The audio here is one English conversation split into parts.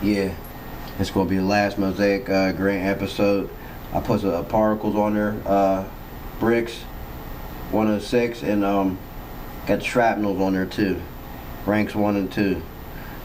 yeah, it's going to be the last Mosaic Grant episode. I put some particles on there, bricks, 106, and got shrapnels on there too, ranks 1 and 2.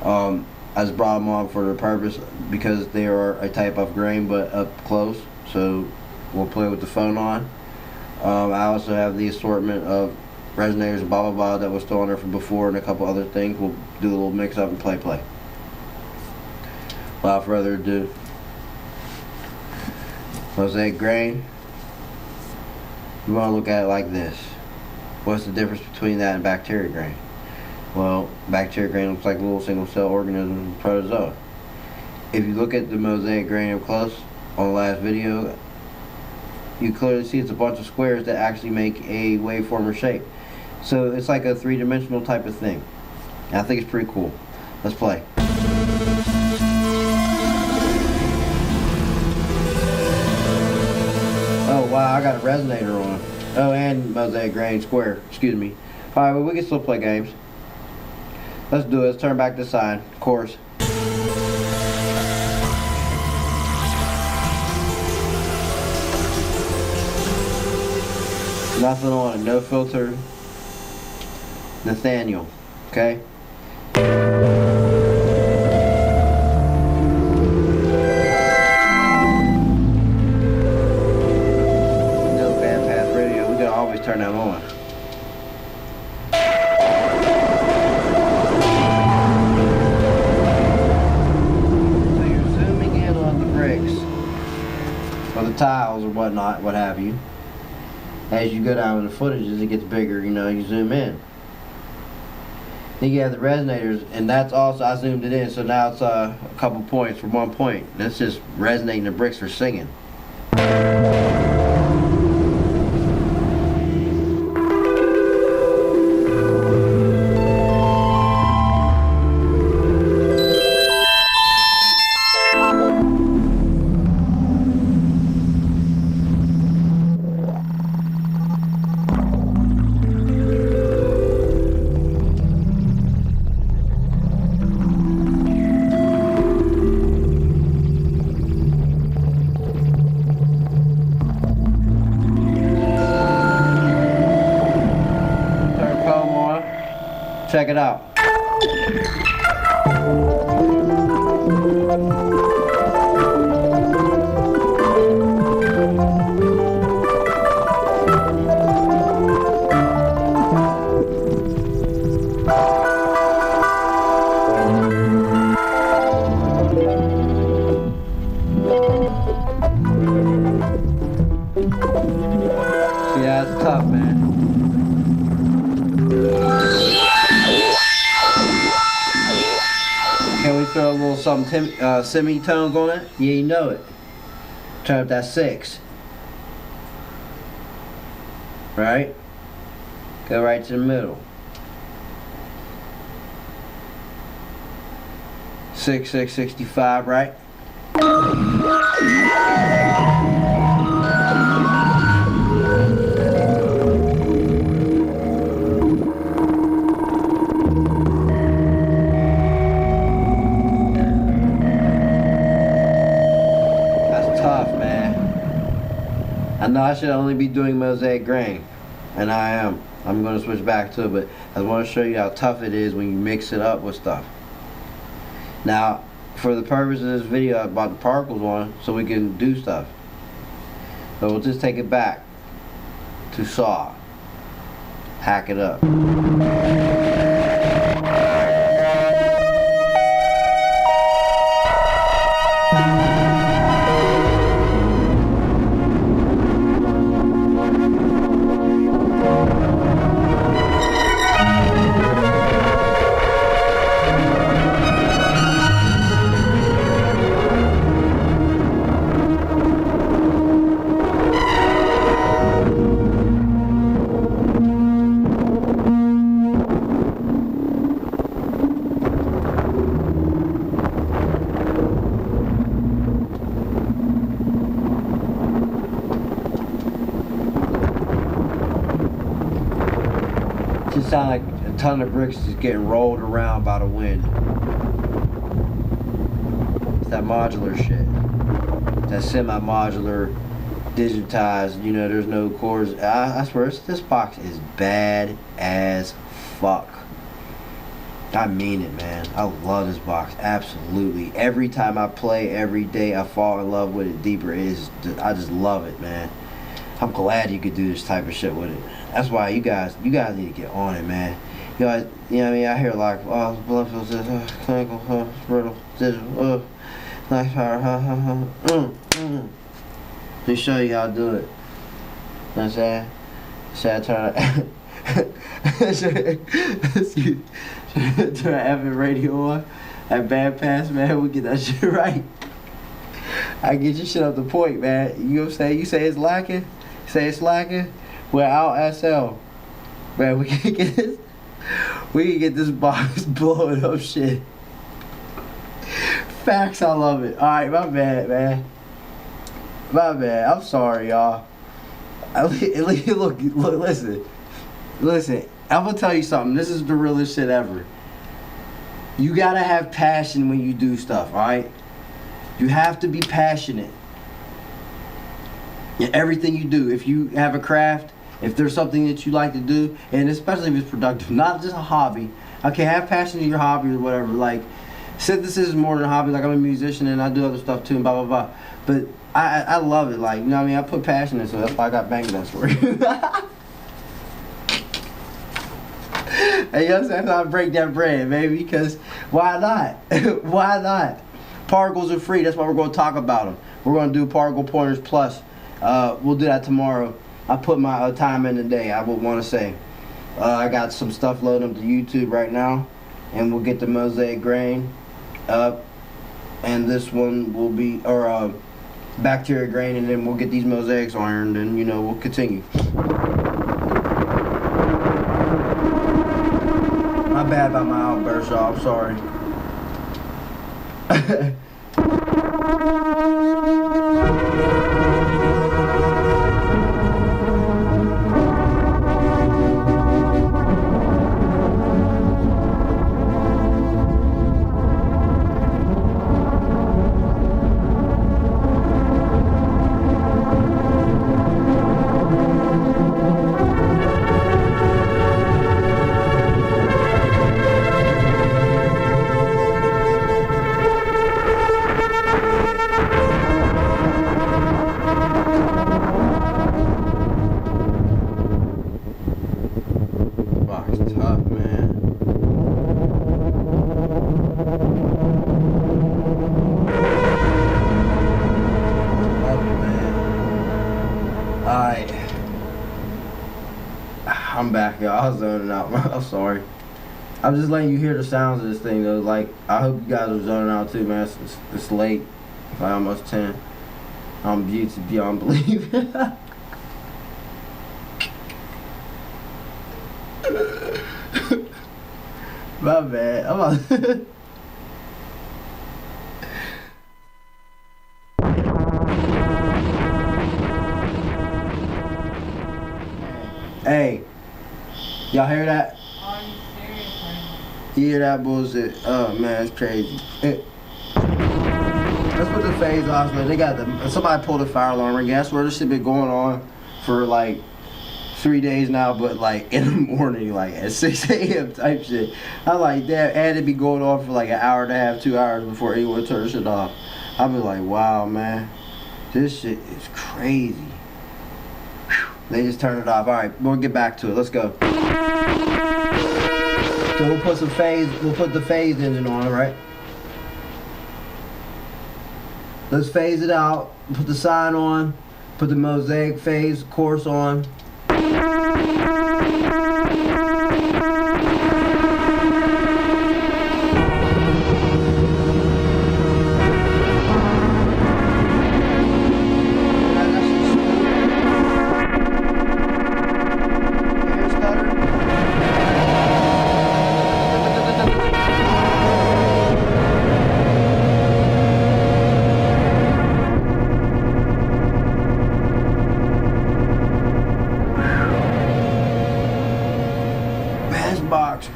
I just brought them on for the purpose because they are a type of grain, but up close, so we'll play with the phone on. I also have the assortment of resonators and blah blah blah that was still on there from before, and a couple other things. We'll do a little mix up and play. Without further ado, Mosaic grain, you want to look at it like this. What's the difference between that and bacteria grain? Well, bacteria grain looks like little single cell organisms, protozoa. If you look at the Mosaic grain up close on the last video, you clearly see it's a bunch of squares that actually make a waveform or shape. So it's like a three-dimensional type of thing. And I think it's pretty cool. Let's play. Oh wow, I got a resonator on. Oh, and Mosaic grain square, excuse me. Alright, well we can still play games. Let's do it. Let's turn back this side. Chorus. Nothing on it. No filter. Nathaniel. Okay? No bandpass radio. We gotta always turn that on. Or the tiles or whatnot, what have you. As you go down with the footage, as it gets bigger, you know, you zoom in. Then you have the resonators, and that's also, I zoomed it in, so now it's a couple points for 1 point. That's just resonating the bricks for singing. Check it out. See, that's tough, man. Can we throw a little something semitones on it? Yeah, you know it. Turn up that 6. Right? Go right to the middle. 6, 6, 65, right? I know I should only be doing Mosaic grain, and I am. I'm going to switch back to it, but I want to show you how tough it is when you mix it up with stuff. Now, for the purpose of this video, I brought the particles on so we can do stuff. So we'll just take it back to saw. Hack it up. Just sound like a ton of bricks just getting rolled around by the wind. It's that modular shit. That semi-modular, digitized, you know, there's no cords. I swear, this box is bad as fuck. I mean it, man. I love this box, absolutely. Every time I play, every day, I fall in love with it deeper. I just love it, man. I'm glad you could do this type of shit with it. That's why you guys need to get on it, man. You know what I mean? I hear like, oh, Blofeld says, clinical, brittle, digital, nice power, Let me show you how to do it. You know what I'm saying? Should I turn turn the FM radio on? That bad pass, man, we get that shit right. I get your shit up the point, man. You know what I'm saying? You say it's lacking? Say it's lacking? We're out SL. Man, we can get this box blowing up shit. Facts, I love it. Alright, my bad, man. My bad. I'm sorry, y'all. Look, listen. I'm gonna tell you something. This is the realest shit ever. You gotta have passion when you do stuff, alright? You have to be passionate in everything you do. If you have a craft, if there's something that you like to do, and especially if it's productive, not just a hobby. Okay, have passion in your hobby or whatever. Like, synthesis is more than a hobby. Like, I'm a musician and I do other stuff too and blah, blah, blah. But I love it. Like, you know what I mean? I put passion in it, so that's why I got bank notes for you. And you know what I'm saying? That's how I break that bread, baby. Because why not? Why not? Particles are free. That's why we're going to talk about them. We're going to do particle pointers plus. We'll do that tomorrow. I put my time in today, I would want to say. I got some stuff loaded up to YouTube right now. And we'll get the Mosaic grain up. And this one will be, or bacteria grain. And then we'll get these mosaics ironed. And, you know, we'll continue. My bad about my outburst, y'all. I'm sorry. I'm back, y'all. I was zoning out. I'm sorry. I'm just letting you hear the sounds of this thing, though. Like, I hope you guys are zoning out too, man. It's late. It's like almost 10. I'm beautiful beyond belief. My bad. I'm about Hey, y'all hear that? Are you serious right now? You hear that bullshit? Oh man, it's crazy. Let's put the phase off, man. They got somebody pulled a fire alarm again. I swear this shit been going on for like 3 days now, but like in the morning, like at 6 a.m. type shit. I'm like, damn, and it be going off for like an hour and a half, 2 hours before anyone turns shit off. I be like, wow, man, this shit is crazy. They just turned it off. All right, we'll get back to it. Let's go. So we'll put some phase. We'll put the phase engine on, right? Let's phase it out. Put the sign on. Put the Mosaic phase course on. Box.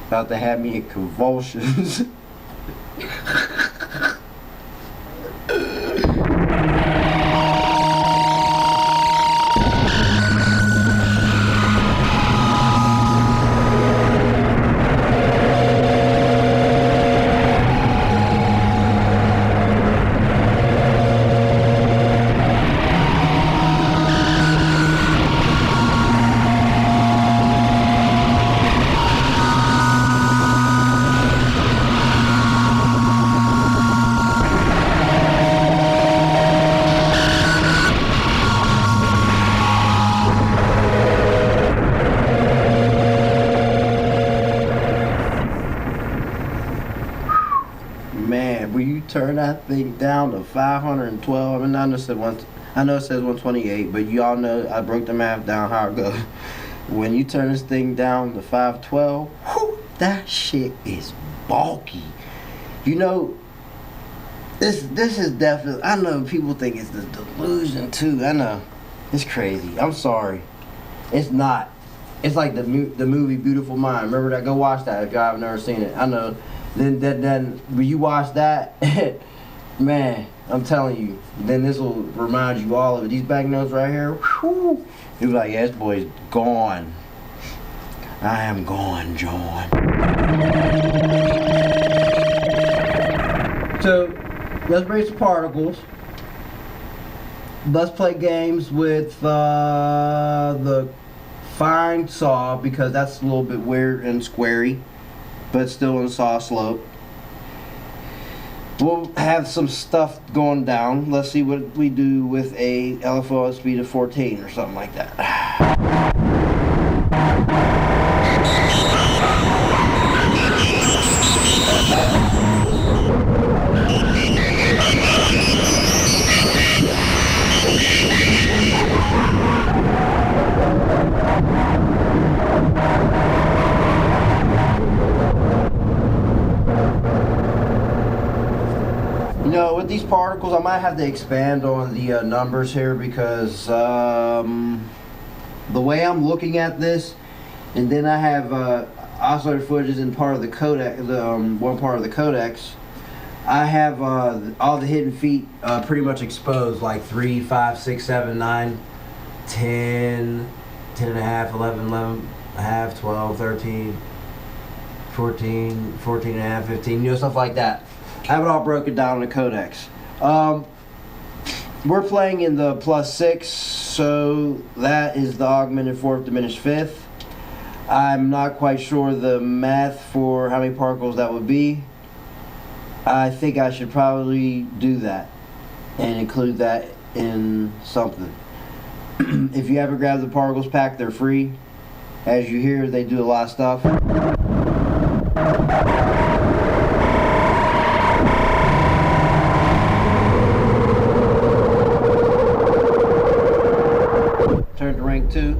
About to have me in convulsions. Man, when you turn that thing down to 512, I mean, I know it says 128, but you all know I broke the math down how it goes. When you turn this thing down to 512, whew, that shit is bulky. You know, this is definitely, I know people think it's the delusion too. I know. It's crazy. I'm sorry. It's not. It's like the movie Beautiful Mind. Remember that? Go watch that if y'all have never seen it. I know. Then when you watch that, man, I'm telling you, then this will remind you all of it. These back notes right here, whew, you'll be like, yeah, this boy's gone. I am gone, John. So, let's break some particles. Let's play games with the fine saw, because that's a little bit weird and squarey, but still in saw slope. We'll have some stuff going down. Let's see what we do with a LFO at speed of 14 or something like that. You know, with these particles, I might have to expand on the numbers here, because the way I'm looking at this, and then I have oscillator footages in part of the codec, one part of the codecs. I have all the hidden feet pretty much exposed, like 3, 5, 6, 7, 9, 10, 10 and a half, 11, 11 and a half, 12, 13, 14, 14 and a half, 15, you know, stuff like that. I have it all broken down in the codecs. We're playing in the +6, so that is the augmented fourth diminished fifth. I'm not quite sure the math for how many particles that would be. I think I should probably do that and include that in something. If you ever grab the particles pack, they're free. As you hear, they do a lot of stuff. Turn to rank 2.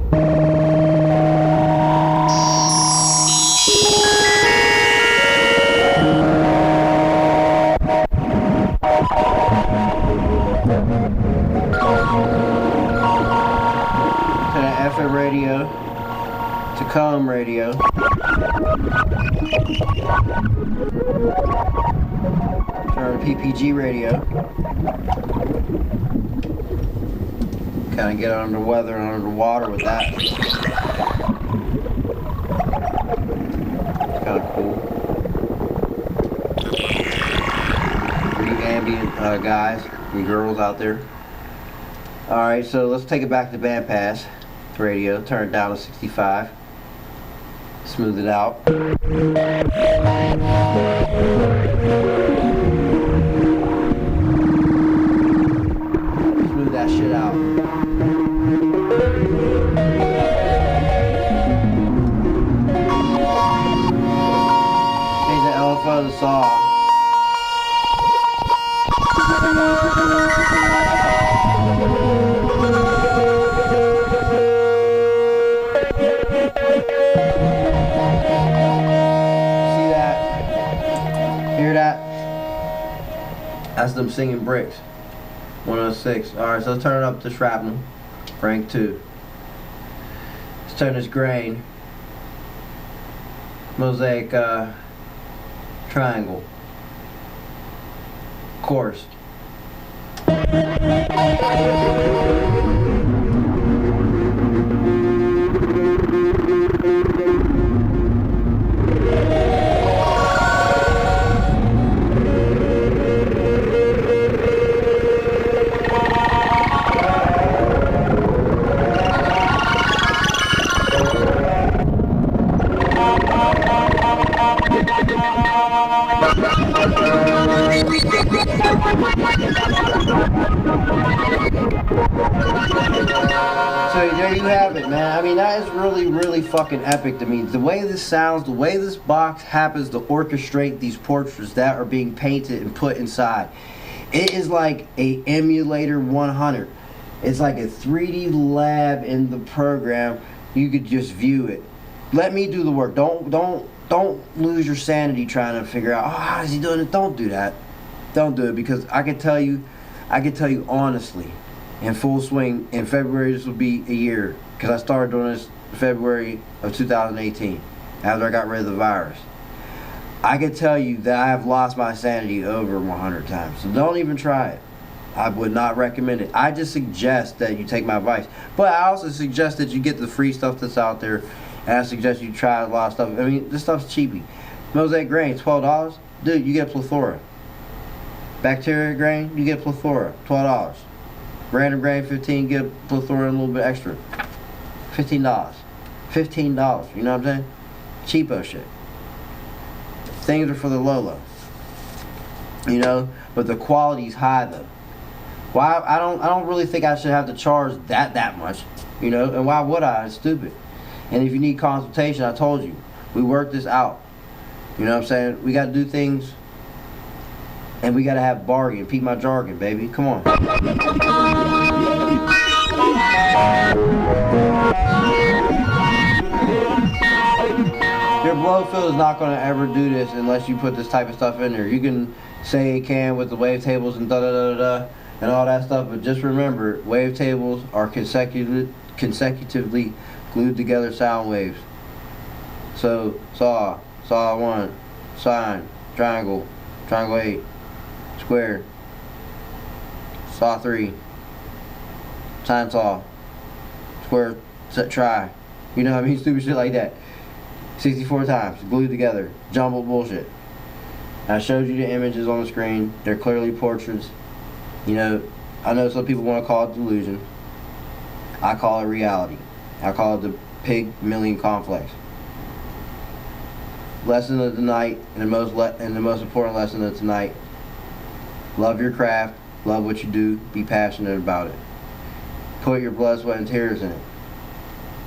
FM radio to com radio. Turn to PPG radio. Kind of get under weather and under water with that. Kind of cool. For you ambient guys and girls out there. Alright, so let's take it back to bandpass radio. Turn it down to 65. Smooth it out. Smooth that shit out. Change the LFO to saw. That's them singing bricks. 106. Alright, so let's turn it up to shrapnel. Rank 2. Let's turn this grain. Mosaic triangle. course. So there you have it, man. I mean, that is really, really fucking epic to me. The way this sounds, the way this box happens to orchestrate these portraits that are being painted and put inside. It is like a emulator 100. It's like a 3D lab in the program. You could just view it. Let me do the work. Don't lose your sanity trying to figure out, oh, how is he doing it? Don't do that. Don't do it, because I can tell you honestly, in full swing, in February this will be a year, because I started doing this in February of 2018 after I got rid of the virus. I can tell you that I have lost my sanity over 100 times. So don't even try it. I would not recommend it. I just suggest that you take my advice. But I also suggest that you get the free stuff that's out there. And I suggest you try a lot of stuff. I mean, this stuff's cheapy. Mosaic grain, $12. Dude, you get plethora. Bacteria grain, you get plethora, $12. Random grain, $15, you get plethora and a little bit extra. $15. $15, you know what I'm saying? Cheapo shit. Things are for the low. You know, but the quality's high though. Why? I don't really think I should have to charge that much. You know, and why would I? It's stupid. And if you need consultation, I told you, we work this out. You know what I'm saying? We got to do things, and we got to have bargain. Peep my jargon, baby. Come on. Your Blofeld is not going to ever do this unless you put this type of stuff in there. You can say it can with the wavetables and da-da-da-da-da and all that stuff, but just remember, wavetables are consecutively glued together sound waves. So, saw 1, sine, triangle, triangle 8, square, saw 3, sine saw, square, try. You know what I mean? Stupid shit like that. 64 times, glued together, jumbled bullshit. I showed you the images on the screen. They're clearly portraits. You know, I know some people want to call it delusion. I call it reality. I call it the Pygmalion complex. Lesson of the night, and the most important lesson of tonight: love your craft, love what you do, be passionate about it. Put your blood, sweat, and tears in it.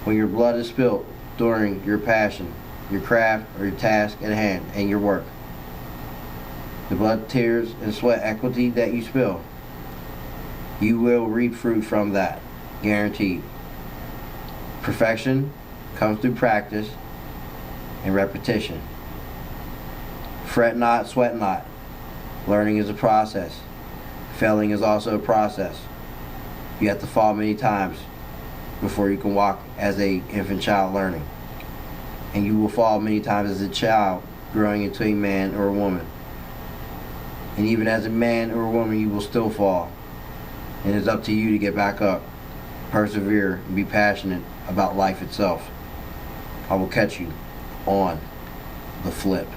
When your blood is spilt during your passion, your craft, or your task at hand, and your work, the blood, tears, and sweat equity that you spill, you will reap fruit from that, guaranteed. Perfection comes through practice and repetition. Fret not, sweat not. Learning is a process. Failing is also a process. You have to fall many times before you can walk as a infant child learning. And you will fall many times as a child growing into a man or a woman. And even as a man or a woman, you will still fall. And it's up to you to get back up, persevere, and be passionate about life itself. I will catch you on the flip.